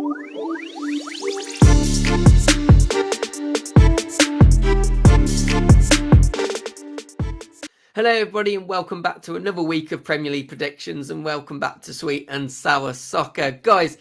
Hello everybody and welcome back to another week of Premier League predictions, and welcome back to Sweet and Sour Soccer. Guys,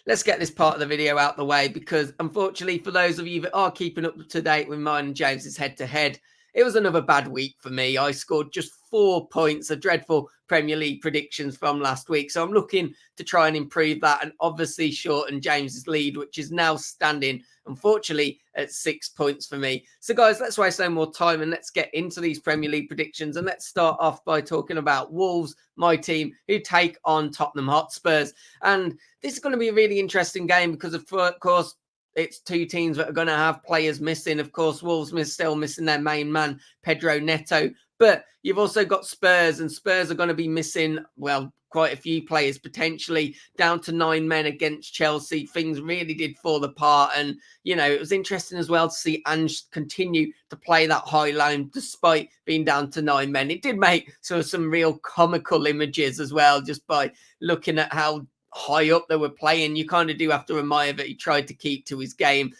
let's get this part of the video out the way, because unfortunately for those of you that are keeping up to date with mine and James's head-to-head, it was another bad week for me. I scored just 4 points, a dreadful Premier League predictions from last week. So I'm looking to try and improve that and obviously shorten James's lead, which is now standing, unfortunately, at 6 points for me. So guys, let's waste no more time and let's get into these Premier League predictions. And let's start off by talking about Wolves, my team, who take on Tottenham Hotspurs. And this is going to be a really interesting game because, of course, it's two teams that are going to have players missing. Of course, Wolves still missing their main man, Pedro Neto. But you've also got Spurs, and Spurs are going to be missing, well, quite a few players, potentially down to 9 men against Chelsea. Things really did fall apart. And, you know, it was interesting as well to see Ange continue to play that high line despite being down to 9 men. It did make some real comical images as well, just by looking at how high up they were playing. You kind of do have to admire that he tried to keep to his game.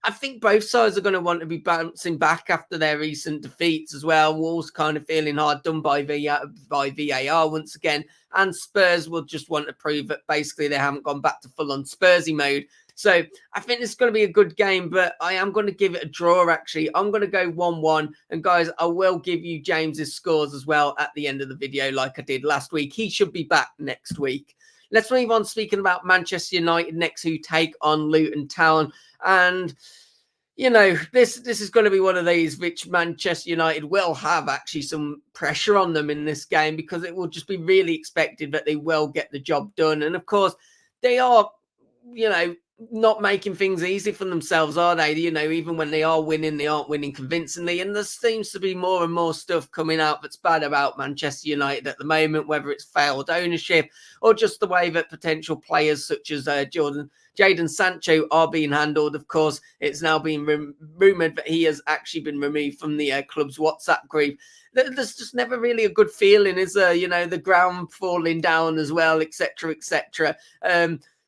I think both sides are going to want to be bouncing back after their recent defeats as well. Wolves kind of feeling hard done by VAR once again. And Spurs will just want to prove that basically they haven't gone back to full-on Spursy mode. So I think it's going to be a good game, but I am going to give it a draw, actually. I'm going to go 1-1. And guys, I will give you James's scores as well at the end of the video like I did last week. He should be back next week. Let's move on speaking about Manchester United next, who take on Luton Town. And, you know, this is going to be one of these which Manchester United will have actually some pressure on them in this game, because it will just be really expected that they will get the job done. And, of course, they are, you know, not making things easy for themselves, are they? You know, even when they are winning, they aren't winning convincingly. And there seems to be more and more stuff coming out that's bad about Manchester United at the moment, whether it's failed ownership or just the way that potential players such as Jadon Sancho are being handled. Of course, it's now been rumoured that he has actually been removed from the club's WhatsApp group. There's just never really a good feeling, is there? You know, the ground falling down as well, etc., etc.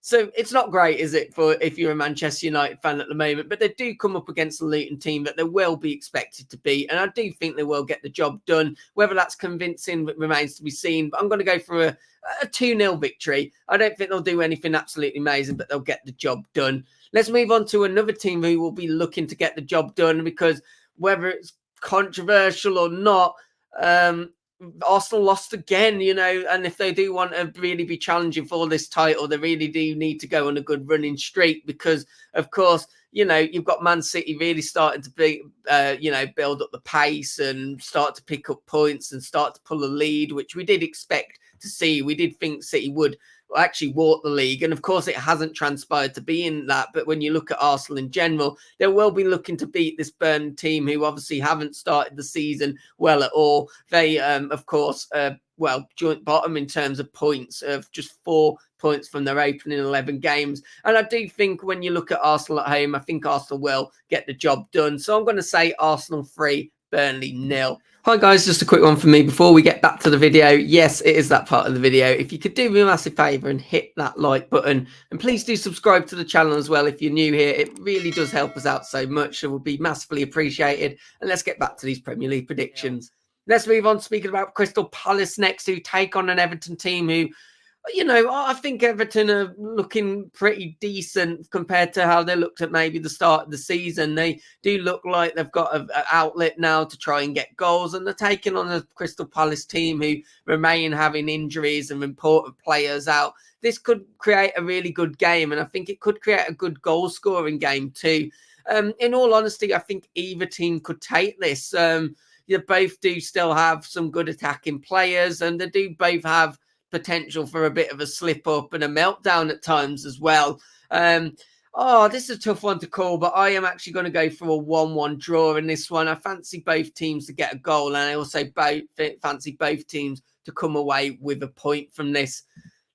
So it's not great, is it, for if you're a Manchester United fan at the moment? But they do come up against the Luton team that they will be expected to beat. And I do think they will get the job done. Whether that's convincing remains to be seen. But I'm going to go for a 2-0 victory. I don't think they'll do anything absolutely amazing, but they'll get the job done. Let's move on to another team who will be looking to get the job done, because whether it's controversial or not, Arsenal lost again, you know, and if they do want to really be challenging for this title, they really do need to go on a good running streak, because, of course, you know, you've got Man City really starting to be, build up the pace and start to pick up points and start to pull a lead, which we did expect to see. We did think City would actually walk the league, and of course it hasn't transpired to be in that. But when you look at Arsenal in general, they will be looking to beat this Burnley team, who obviously haven't started the season well at all. They of course joint bottom in terms of points, of just 4 points from their opening 11 games. And I do think when you look at Arsenal at home, I think Arsenal will get the job done. So I'm going to say Arsenal 3, Burnley 0. Hi guys, just a quick one from me before we get back to the video. Yes, it is that part of the video. If you could do me a massive favour and hit that like button, and please do subscribe to the channel as well if you're new here. It really does help us out so much. It will be massively appreciated. And let's get back to these Premier League predictions. Let's move on speaking about Crystal Palace next, who take on an Everton team who, you know, I think Everton are looking pretty decent compared to how they looked at maybe the start of the season. They do look like they've got an outlet now to try and get goals, and they're taking on a Crystal Palace team who remain having injuries and important players out. This could create a really good game, and I think it could create a good goal-scoring game too. In all honesty, I think either team could take this. They both do still have some good attacking players, and they do both have potential for a bit of a slip up and a meltdown at times as well. This is a tough one to call, but I am actually going to go for a 1-1 draw in this one. I fancy both teams to get a goal, and I also fancy both teams to come away with a point from this.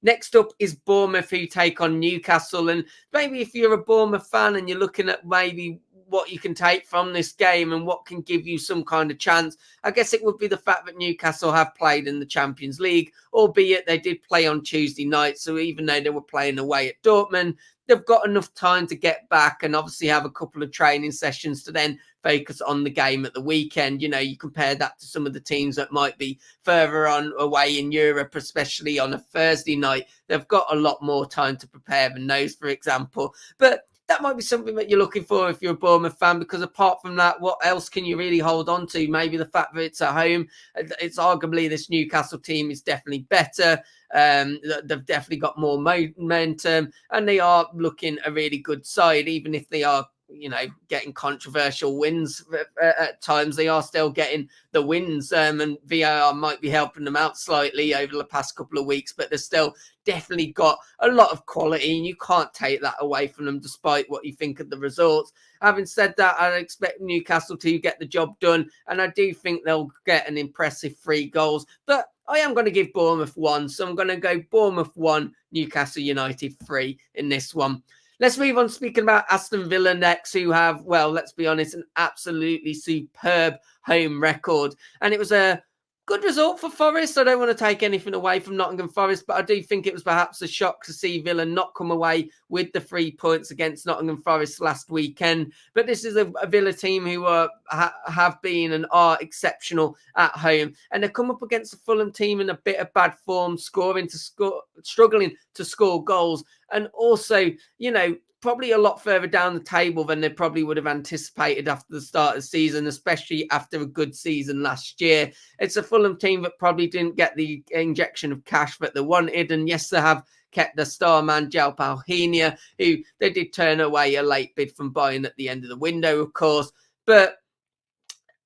Next up is Bournemouth, who take on Newcastle. And maybe if you're a Bournemouth fan and you're looking at maybe what you can take from this game and what can give you some kind of chance, I guess it would be the fact that Newcastle have played in the Champions League, albeit they did play on Tuesday night. So even though they were playing away at Dortmund, they've got enough time to get back and obviously have a couple of training sessions to then focus on the game at the weekend. You know, you compare that to some of the teams that might be further on away in Europe, especially on a Thursday night. They've got a lot more time to prepare than those, for example. But that might be something that you're looking for if you're a Bournemouth fan, because apart from that, what else can you really hold on to? Maybe the fact that it's at home. It's arguably this Newcastle team is definitely better. They've definitely got more momentum, and they are looking a really good side, even if they are, you know, getting controversial wins at times. They are still getting the wins, and VAR might be helping them out slightly over the past couple of weeks, but they're still definitely got a lot of quality, and you can't take that away from them despite what you think of the results. Having said that, I expect Newcastle to get the job done, and I do think they'll get an impressive 3 goals, but I am going to give Bournemouth 1, so I'm going to go Bournemouth 1, Newcastle United 3 in this one. Let's move on, speaking about Aston Villa next, who have, well, let's be honest, an absolutely superb home record. And it was a good result for Forest. I don't want to take anything away from Nottingham Forest, but I do think it was perhaps a shock to see Villa not come away with the 3 points against Nottingham Forest last weekend. But this is a Villa team who have been and are exceptional at home. And they come up against a Fulham team in a bit of bad form, struggling to score goals. And also, you know, probably a lot further down the table than they probably would have anticipated after the start of the season, especially after a good season last year. It's a Fulham team that probably didn't get the injection of cash that they wanted. And yes, they have kept their star man, João Palhinha, who they did turn away a late bid from buying at the end of the window, of course. But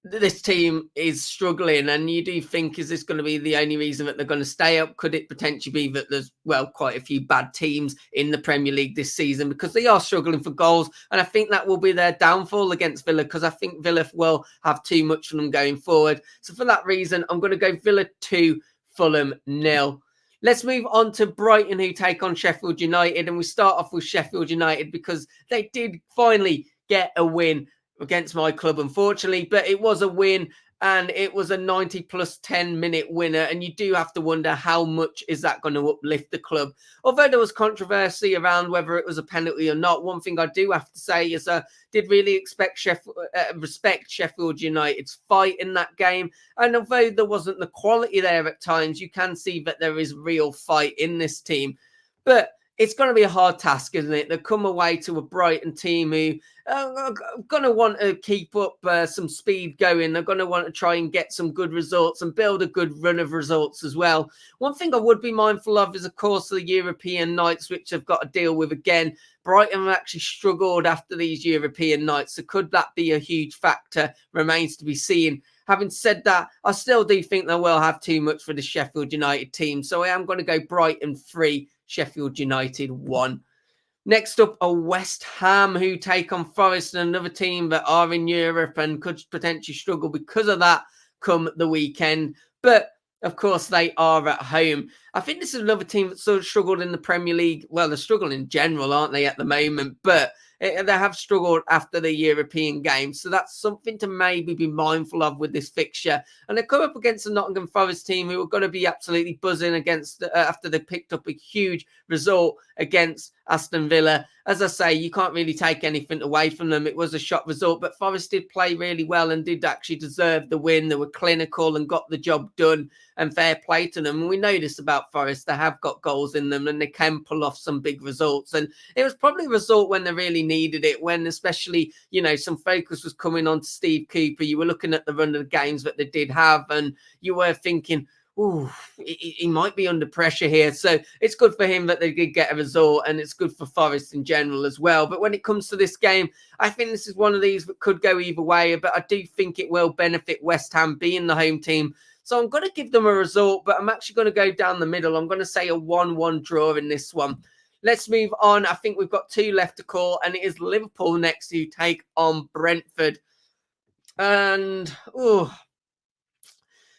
this team is struggling, and you do think, is this going to be the only reason that they're going to stay up? Could it potentially be that there's, well, quite a few bad teams in the Premier League this season, because they are struggling for goals, and I think that will be their downfall against Villa, because I think Villa will have too much for them going forward. So for that reason, I'm going to go Villa 2, Fulham 0. Let's move on to Brighton, who take on Sheffield United, and we start off with Sheffield United because they did finally get a win against my club, unfortunately, but it was a win, and it was a 90 plus 10 minute winner. And you do have to wonder how much is that going to uplift the club. Although there was controversy around whether it was a penalty or not, one thing I do have to say is I did really respect Sheffield United's fight in that game. And although there wasn't the quality there at times, you can see that there is real fight in this team. But it's going to be a hard task, isn't it? They come away to a Brighton team who are going to want to keep up some speed going. They're going to want to try and get some good results and build a good run of results as well. One thing I would be mindful of is, of course, the European nights, which I've got to deal with again. Brighton have actually struggled after these European nights. So could that be a huge factor? Remains to be seen. Having said that, I still do think they will have too much for the Sheffield United team. So I am going to go Brighton 3, Sheffield United 1. Next up are West Ham, who take on Forest, and another team that are in Europe and could potentially struggle because of that come the weekend. But of course, they are at home. I think this is another team that sort of struggled in the Premier League. Well, they're struggling in general, aren't they, at the moment? But they have struggled after the European games. So that's something to maybe be mindful of with this fixture. And they come up against the Nottingham Forest team, who are going to be absolutely buzzing against after they picked up a huge result against Aston Villa. As I say, you can't really take anything away from them. It was a shock result, but Forest did play really well and did actually deserve the win. They were clinical and got the job done, and fair play to them. And we know this about Forest. They have got goals in them, and they can pull off some big results. And it was probably a result when they really needed it, when especially, you know, some focus was coming on to Steve Cooper. You were looking at the run of the games that they did have, and you were thinking, ooh, he might be under pressure here. So it's good for him that they did get a result, and it's good for Forest in general as well. But when it comes to this game, I think this is one of these that could go either way, but I do think it will benefit West Ham being the home team. So I'm going to give them a result, but I'm actually going to go down the middle. I'm going to say a 1-1 draw in this one. Let's move on. I think we've got 2 left to call, and it is Liverpool next to take on Brentford. And,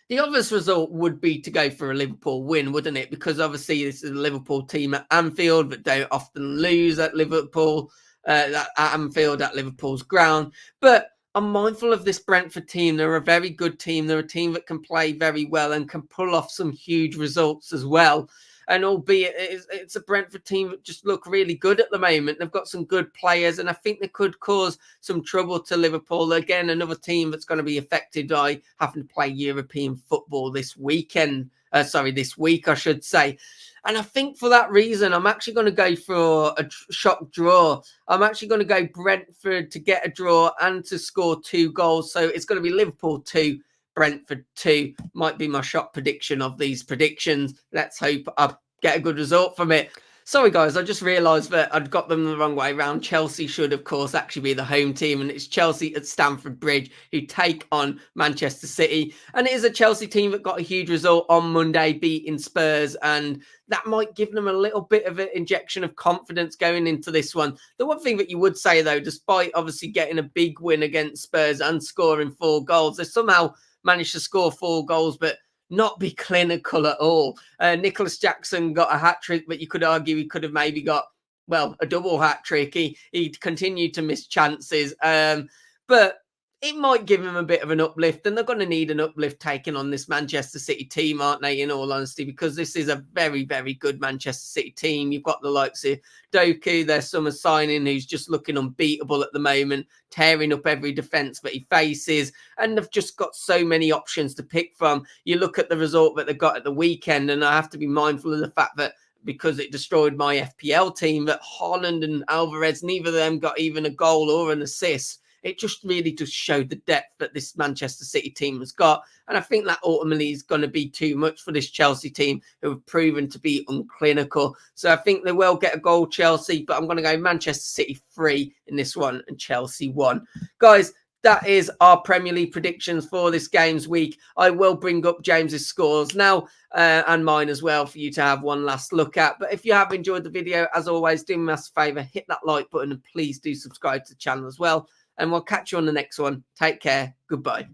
the obvious result would be to go for a Liverpool win, wouldn't it? Because obviously this is a Liverpool team at Anfield that don't often lose at Liverpool. at Anfield at Liverpool's ground. But I'm mindful of this Brentford team. They're a very good team. They're a team that can play very well and can pull off some huge results as well. And albeit it's a Brentford team that just look really good at the moment. They've got some good players, and I think they could cause some trouble to Liverpool. Again, another team that's going to be affected by having to play European football this weekend. This week, I should say. And I think for that reason, I'm actually going to go for a shock draw. I'm actually going to go Brentford to get a draw and to score 2 goals. So it's going to be Liverpool 2, Brentford 2. Might be my shock prediction of these predictions. Let's hope I get a good result from it. Sorry, guys, I just realised that I'd got them the wrong way around. Chelsea should, of course, actually be the home team, and it's Chelsea at Stamford Bridge who take on Manchester City. And it is a Chelsea team that got a huge result on Monday, beating Spurs, and that might give them a little bit of an injection of confidence going into this one. The one thing that you would say, though, despite obviously getting a big win against Spurs and scoring 4 goals, they somehow managed to score 4 goals, but not be clinical at all. Nicholas Jackson got a hat-trick, but you could argue he could have maybe got, well, a double hat-trick. He continued to miss chances. But it might give him a bit of an uplift, and they're going to need an uplift taking on this Manchester City team, aren't they, in all honesty, because this is a very, very good Manchester City team. You've got the likes of Doku, their summer signing, who's just looking unbeatable at the moment, tearing up every defence that he faces, and they've just got so many options to pick from. You look at the result that they got at the weekend, and I have to be mindful of the fact that because it destroyed my FPL team, that Haaland and Alvarez, neither of them got even a goal or an assist. It just really just showed the depth that this Manchester City team has got. And I think that ultimately is going to be too much for this Chelsea team, who have proven to be unclinical. So I think they will get a goal, Chelsea, but I'm going to go Manchester City 3 in this one and Chelsea 1. Guys, that is our Premier League predictions for this games week. I will bring up James's scores now and mine as well for you to have one last look at. But if you have enjoyed the video, as always, do me a massive favour, hit that like button and please do subscribe to the channel as well. And we'll catch you on the next one. Take care. Goodbye.